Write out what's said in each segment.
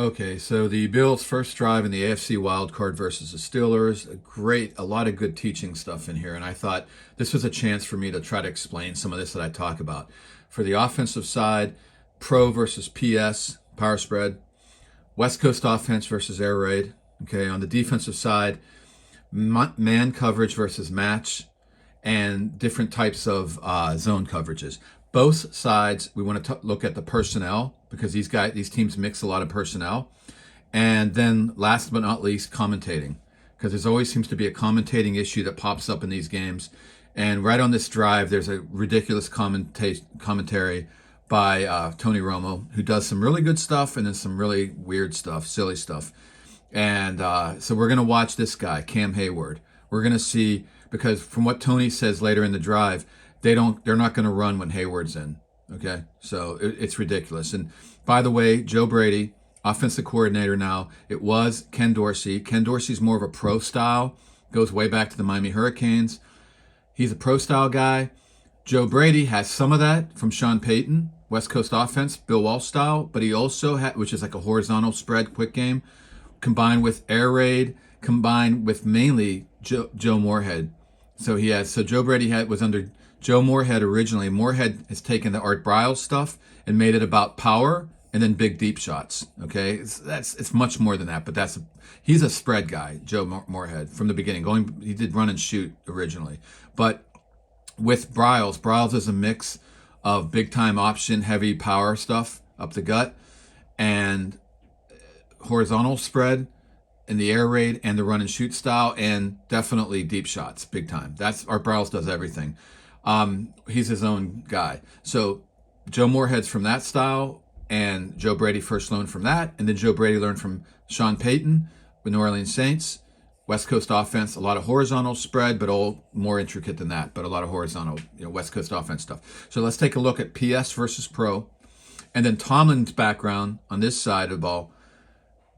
Okay, so the Bills' first drive in the AFC wildcard versus the Steelers, a lot of good teaching stuff in here. And I thought this was a chance for me to try to explain some of this that I talk about. For the offensive side, pro versus PS, power spread, West Coast offense versus air raid. Okay, on the defensive side, man coverage versus match, and different types of zone coverages. Both sides, we want to look at the personnel because these teams mix a lot of personnel. And then last but not least, commentating, because there always seems to be a commentating issue that pops up in these games. And right on this drive, there's a ridiculous commentary by Tony Romo, who does some really good stuff and then some really weird stuff, silly stuff. And so we're going to watch this guy, Cam Heyward. We're going to see, because from what Tony says later in the drive, they're not going to run when Heyward's in. Okay, so it's ridiculous. And by the way, Joe Brady, offensive coordinator now. It was Ken Dorsey. Ken Dorsey's more of a pro style. Goes way back to the Miami Hurricanes. He's a pro style guy. Joe Brady has some of that from Sean Payton, West Coast offense, Bill Walsh style. But he also had, which is like a horizontal spread, quick game, combined with air raid, combined with mainly Joe Moorhead. So Joe Brady was under Joe Moorhead originally. Moorhead has taken the Art Briles stuff and made it about power and then big deep shots. Okay, it's much more than that, but he's a spread guy, Joe Moorhead, from the beginning. He did run and shoot originally, but with Briles is a mix of big time option, heavy power stuff up the gut, and horizontal spread in the air raid and the run and shoot style, and definitely deep shots, big time. That's Art Briles does everything. He's his own guy. So Joe Moorhead's from that style, and Joe Brady first learned from that, and then Joe Brady learned from Sean Payton with New Orleans Saints. West Coast offense, a lot of horizontal spread, but all more intricate than that, but a lot of horizontal, West Coast offense stuff. So let's take a look at PS versus pro. And then Tomlin's background on this side of the ball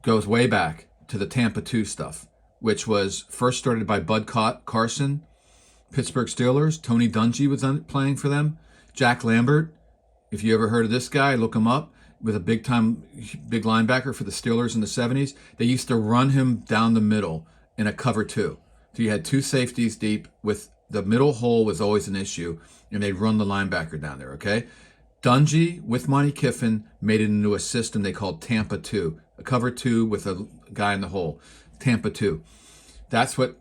goes way back to the Tampa 2 stuff, which was first started by Bud Carson, Pittsburgh Steelers. Tony Dungy was playing for them. Jack Lambert, if you ever heard of this guy, look him up, with a big linebacker for the Steelers in the 70s. They used to run him down the middle in a cover 2. So you had 2 safeties deep, with the middle hole was always an issue, and they'd run the linebacker down there, okay? Dungy with Monty Kiffen made it into a system they called Tampa 2, a cover 2 with a guy in the hole, Tampa 2. That's what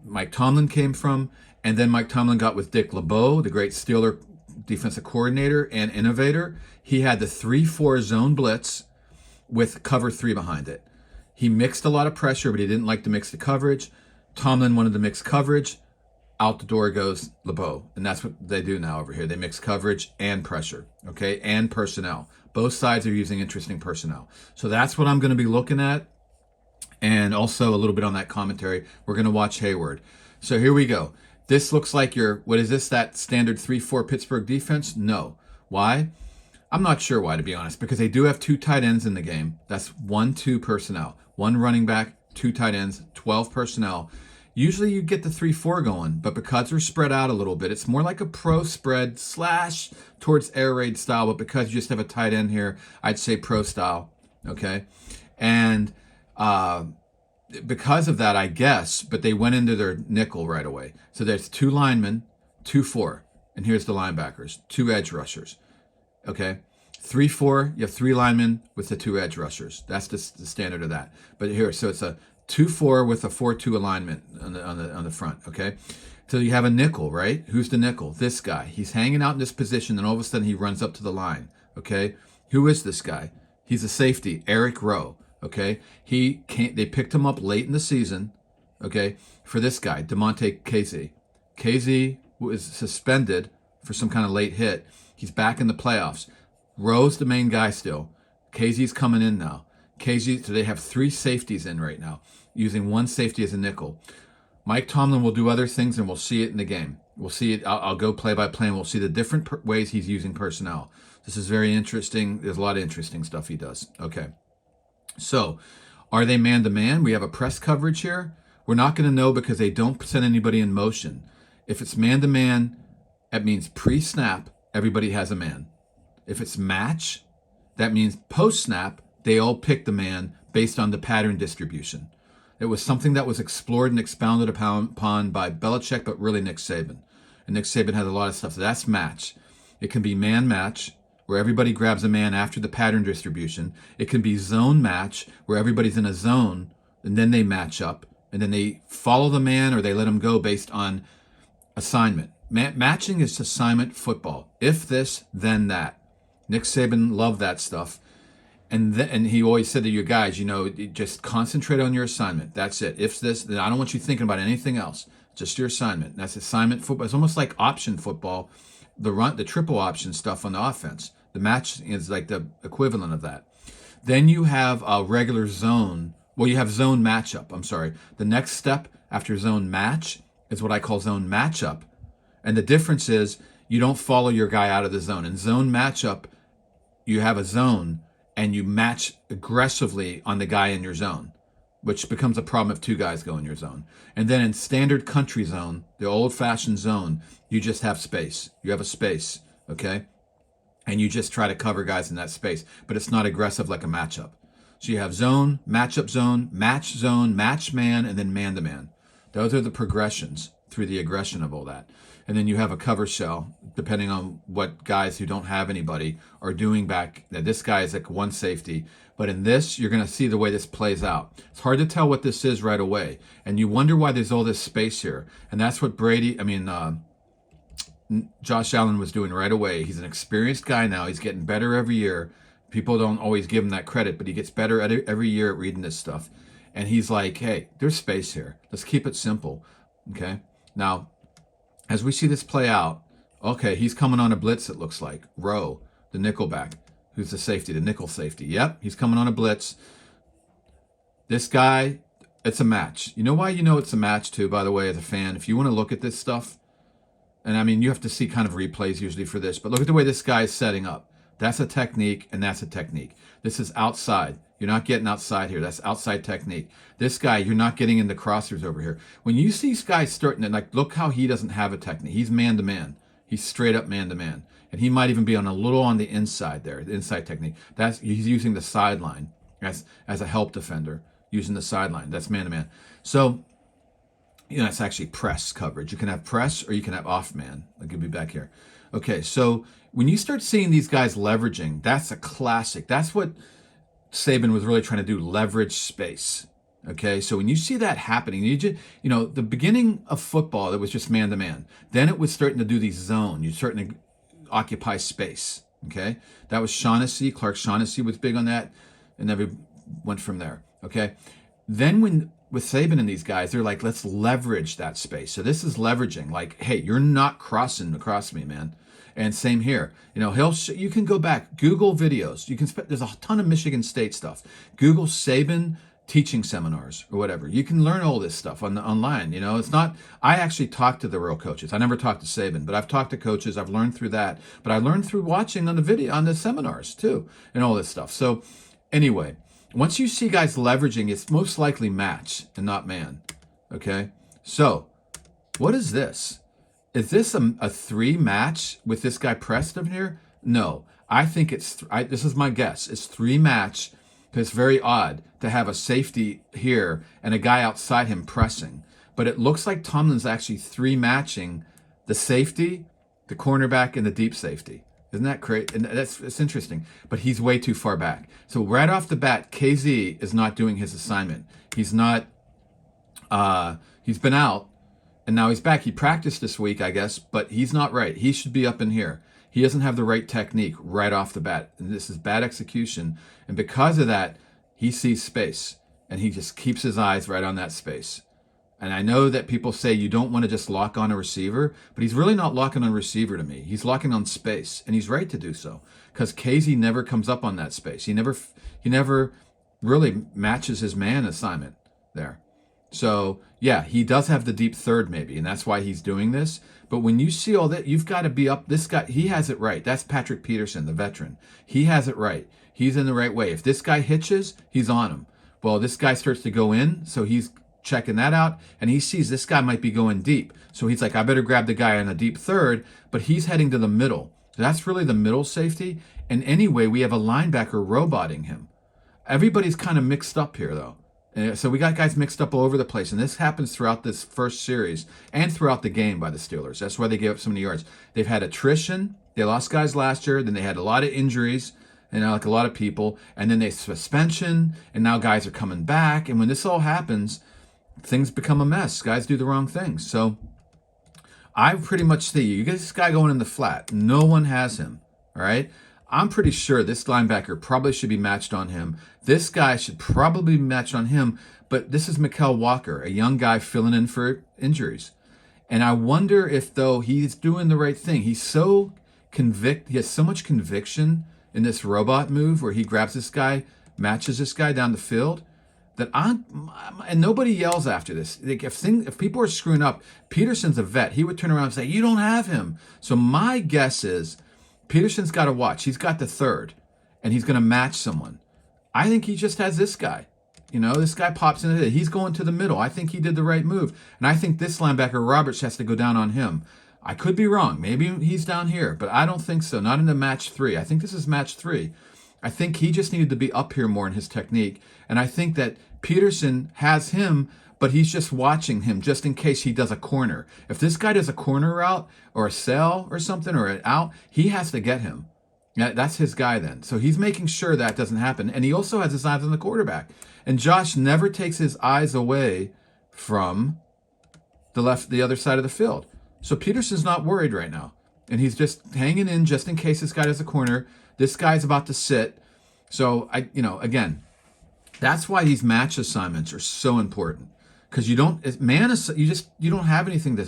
Mike Tomlin came from, and then Mike Tomlin got with Dick LeBeau, the great Steeler defensive coordinator and innovator. He had the 3-4 zone blitz with cover 3 behind it. He mixed a lot of pressure, but he didn't like to mix the coverage. Tomlin wanted to mix coverage. Out the door goes LeBeau, and that's what they do now over here. They mix coverage and pressure, okay, and personnel. Both sides are using interesting personnel. So that's what I'm going to be looking at, and also a little bit on that commentary. We're going to watch Heyward. So here we go. This looks like that standard 3-4 Pittsburgh defense? No. Why? I'm not sure why, to be honest, because they do have 2 tight ends in the game. That's 1-2 personnel. 1 running back, 2 tight ends, 12 personnel. Usually you get the 3-4 going, but because they're spread out a little bit, it's more like a pro spread / towards air raid style, but because you just have a tight end here, I'd say pro style, okay? And because of that, I guess, but they went into their nickel right away. So there's 2 linemen, 2-4, and here's the linebackers, 2 edge rushers, okay? 3-4, you have 3 linemen with the 2 edge rushers. That's the standard of that. But here, so it's a 2-4 with a 4-2 alignment on the front, okay? So you have a nickel, right? Who's the nickel? This guy. He's hanging out in this position, and all of a sudden he runs up to the line, okay? Who is this guy? He's a safety, Eric Rowe, okay? They picked him up late in the season, okay, for this guy, Kazee. Kazee was suspended for some kind of late hit. He's back in the playoffs. Rowe's the main guy still. Kazee's coming in now. Kazee, so they have 3 safeties in right now, using 1 safety as a nickel. Mike Tomlin will do other things, and we'll see it in the game. We'll see it. I'll go play by play, and we'll see the different ways he's using personnel. This is very interesting. There's a lot of interesting stuff he does. Okay. So, are they man-to-man? We have a press coverage here. We're not going to know because they don't send anybody in motion. If it's man-to-man, that means pre-snap, everybody has a man. If it's match, that means post-snap, They all picked the man based on the pattern distribution. It was something that was explored and expounded upon by Belichick, but really Nick Saban. And Nick Saban had a lot of stuff. So that's match. It can be man match, where everybody grabs a man after the pattern distribution. It can be zone match, where everybody's in a zone, and then they match up, and then they follow the man or they let him go based on assignment. Matching is assignment football. If this, then that. Nick Saban loved that stuff. And he always said to your guys, just concentrate on your assignment. That's it. If this, then I don't want you thinking about anything else. Just your assignment. That's assignment football. It's almost like option football, the triple option stuff on the offense. The match is like the equivalent of that. Then you have a regular zone. Well, you have zone matchup. I'm sorry. The next step after zone match is what I call zone matchup. And the difference is you don't follow your guy out of the zone. In zone matchup, you have a zone and you match aggressively on the guy in your zone, which becomes a problem if two guys go in your zone. And then in standard country zone, the old-fashioned zone, you just have space. You have a space, okay? And you just try to cover guys in that space, but it's not aggressive like a matchup. So you have zone, match man, and then man-to-man. Those are the progressions through the aggression of all that. And then you have a cover shell, depending on what guys who don't have anybody are doing back. Now, this guy is like one safety. But in this, you're going to see the way this plays out. It's hard to tell what this is right away. And you wonder why there's all this space here. And that's what Josh Allen was doing right away. He's an experienced guy now. He's getting better every year. People don't always give him that credit, but he gets better every year at reading this stuff. And he's like, hey, there's space here. Let's keep it simple. Okay? Now, as we see this play out, okay, he's coming on a blitz, it looks like. Rowe, the nickelback, who's the safety, the nickel safety. Yep, he's coming on a blitz. This guy, it's a match. You know why you know it's a match, too, by the way, as a fan? If you want to look at this stuff, and I mean, you have to see kind of replays usually for this, but look at the way this guy is setting up. That's a technique, and that's a technique. This is outside. You're not getting outside here. That's outside technique. This guy, you're not getting in the crossers over here. When you see guys starting to, look how he doesn't have a technique. He's man-to-man. He's straight up man-to-man. And he might even be on a little on the inside there, the inside technique. He's using the sideline as a help defender, using the sideline. That's man-to-man. So, it's actually press coverage. You can have press or you can have off-man. I'll give you back here. Okay, so when you start seeing these guys leveraging, that's a classic. That's what Saban was really trying to do, leverage space. Okay, so when you see that happening, the beginning of football, it was just man-to-man. Then it was starting to do these zone. You're starting to occupy space. Okay, that was Shaughnessy. Clark Shaughnessy was big on that, and then went from there. Okay, then with Saban and these guys, they're like, let's leverage that space. So this is leveraging. Like, hey, you're not crossing across me, man. And same here. You can go back, Google videos. There's a ton of Michigan State stuff. Google Saban teaching seminars or whatever. You can learn all this stuff online. It's not. I actually talked to the real coaches. I never talked to Saban, but I've talked to coaches. I've learned through that. But I learned through watching on the seminars too, and all this stuff. So anyway, once you see guys leveraging, it's most likely match and not man. Okay. So what is this? Is this a 3 match with this guy pressed over here? No, I think this is my guess. It's 3 match because it's very odd to have a safety here and a guy outside him pressing. But it looks like Tomlin's actually 3 matching the safety, the cornerback, and the deep safety. Isn't that crazy? And it's interesting. But he's way too far back. So right off the bat, Kazee is not doing his assignment. He's not. He's been out. And now he's back. He practiced this week, I guess, but he's not right. He should be up in here. He doesn't have the right technique right off the bat. And this is bad execution. And because of that, he sees space. And he just keeps his eyes right on that space. And I know that people say you don't want to just lock on a receiver, but he's really not locking on a receiver to me. He's locking on space. And he's right to do so. Because Kazee never comes up on that space. He never really matches his man assignment there. So, yeah, he does have the deep third maybe, and that's why he's doing this. But when you see all that, you've got to be up. This guy, he has it right. That's Patrick Peterson, the veteran. He has it right. He's in the right way. If this guy hitches, he's on him. Well, this guy starts to go in, so he's checking that out, and he sees this guy might be going deep. So he's like, I better grab the guy on a deep third, but he's heading to the middle. That's really the middle safety. And anyway, we have a linebacker roboting him. Everybody's kind of mixed up here, though. And so we got guys mixed up all over the place, and this happens throughout this first series and throughout the game by the Steelers. That's why they gave up so many yards. They've had attrition. They lost guys last year. Then they had a lot of injuries, and like a lot of people. And then they suspension, and now guys are coming back. And when this all happens, things become a mess. Guys do the wrong things. So I pretty much see you get this guy going in the flat. No one has him. All right. I'm pretty sure this linebacker probably should be matched on him. This guy should probably be matched on him. But this is Mykal Walker, a young guy filling in for injuries. And I wonder if, though, he's doing the right thing. He's so he has so much conviction in this robot move where he grabs this guy, matches this guy down the field, that and nobody yells after this. Like if people are screwing up, Peterson's a vet. He would turn around and say, you don't have him. So my guess is Peterson's got to watch. He's got the third, and he's going to match someone. I think he just has this guy. This guy pops in. He's going to the middle. I think he did the right move. And I think this linebacker, Roberts, has to go down on him. I could be wrong. Maybe he's down here, but I don't think so. Not in the match 3. I think this is match 3. I think he just needed to be up here more in his technique. And I think that Peterson has him, but he's just watching him just in case he does a corner. If this guy does a corner route or a sail or something or an out, he has to get him. That's his guy then. So he's making sure that doesn't happen. And he also has his eyes on the quarterback. And Josh never takes his eyes away from the other side of the field. So Peterson's not worried right now. And he's just hanging in just in case this guy does a corner. This guy's about to sit. So again, that's why these match assignments are so important. Because you don't have anything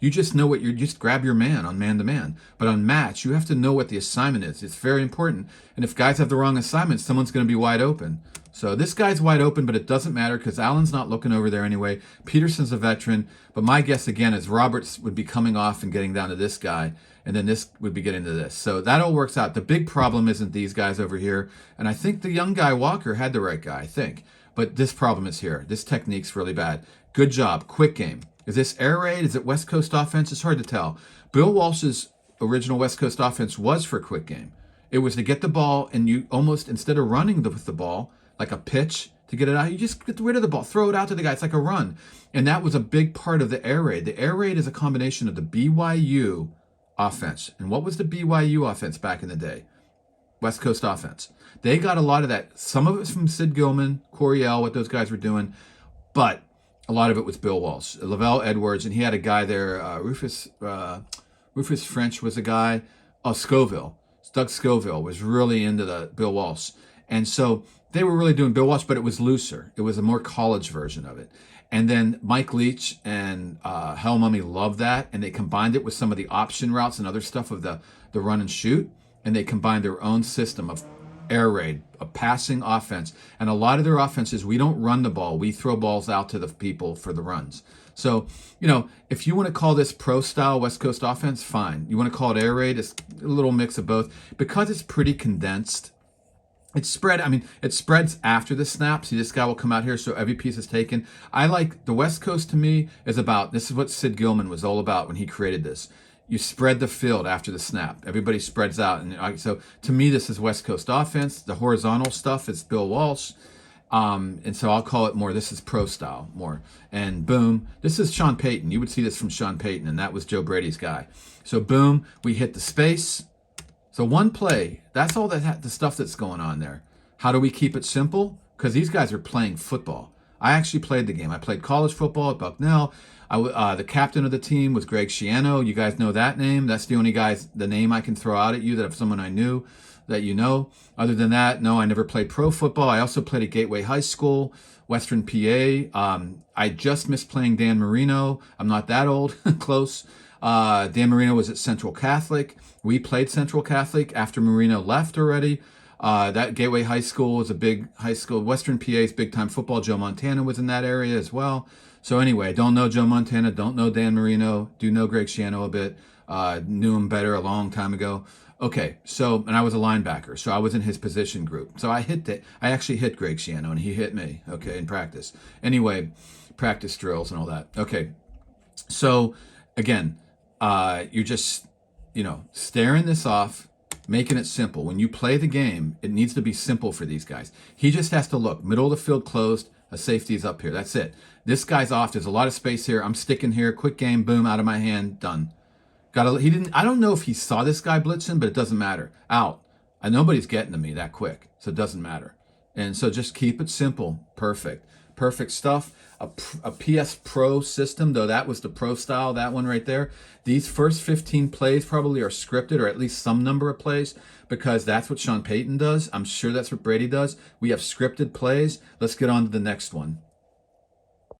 you just know what you just grab your man on man-to-man. But on match, you have to know what the assignment is. It's very important. And if guys have the wrong assignment, someone's going to be wide open. So this guy's wide open, but it doesn't matter because Allen's not looking over there anyway. Peterson's a veteran. But my guess, again, is Roberts would be coming off and getting down to this guy. And then this would be getting to this. So that all works out. The big problem isn't these guys over here. And I think the young guy, Walker, had the right guy, I think. But this problem is here. This technique's really bad. Good job. Quick game. Is this air raid? Is it West Coast offense? It's hard to tell. Bill Walsh's original West Coast offense was for quick game. It was to get the ball and you almost, instead of running with the ball, like a pitch to get it out, you just get rid of the ball, throw it out to the guy. It's like a run. And that was a big part of the air raid. The air raid is a combination of the BYU offense. And what was the BYU offense back in the day? West Coast offense. They got a lot of that. Some of it was from Sid Gilman, Coryell, what those guys were doing. But a lot of it was Bill Walsh, Lavelle Edwards, and he had a guy there, Rufus French was a guy. Oh, Scoville. Doug Scoville was really into the Bill Walsh. And so they were really doing Bill Walsh, but it was looser. It was a more college version of it. And then Mike Leach and Hell Mummy loved that, and they combined it with some of the option routes and other stuff of the run and shoot, and they combined their own system of air raid, a passing offense. And a lot of their offenses, we don't run the ball. We throw balls out to the people for the runs. So, if you want to call this pro-style West Coast offense, fine. You want to call it air raid, it's a little mix of both. Because it's pretty condensed, it spreads after the snap. See, this guy will come out here, so every piece is taken. I like the West Coast to me this is what Sid Gilman was all about when he created this. You spread the field after the snap. Everybody spreads out. And so to me, this is West Coast offense. The horizontal stuff is Bill Walsh. And so I'll call it more, this is pro style more. And boom, this is Sean Payton. You would see this from Sean Payton, and that was Joe Brady's guy. So boom, we hit the space. So one play, that's all the stuff that's going on there. How do we keep it simple? Because these guys are playing football. I actually played the game. I played college football at Bucknell. The captain of the team was Greg Schiano. You guys know that name. That's the only the name I can throw out at you that of someone I knew that you know. Other than that, no, I never played pro football. I also played at Gateway High School, Western PA. I just missed playing Dan Marino. I'm not that old, close. Dan Marino was at Central Catholic. We played Central Catholic after Marino left already. That Gateway High School was a big high school. Western PA's big-time football. Joe Montana was in that area as well. So anyway, don't know Joe Montana, don't know Dan Marino, do know Greg Schiano a bit, knew him better a long time ago. Okay, and I was a linebacker, so I was in his position group. So I actually hit Greg Schiano, and he hit me, okay, in practice. Anyway, practice drills and all that. Okay, so again, you're just, staring this off, making it simple. When you play the game, it needs to be simple for these guys. He just has to look. Middle of the field closed. A safety is up here. That's it. This guy's off. There's a lot of space here. I'm sticking here. Quick game. Boom. Out of my hand. Done. He didn't. I don't know if he saw this guy blitzing, but it doesn't matter. Out. Nobody's getting to me that quick, so it doesn't matter. And so just keep it simple. Perfect. Perfect stuff. A PS Pro system, though that was the Pro style, that one right there. These first 15 plays probably are scripted, or at least some number of plays, because that's what Sean Payton does. I'm sure that's what Brady does. We have scripted plays. Let's get on to the next one.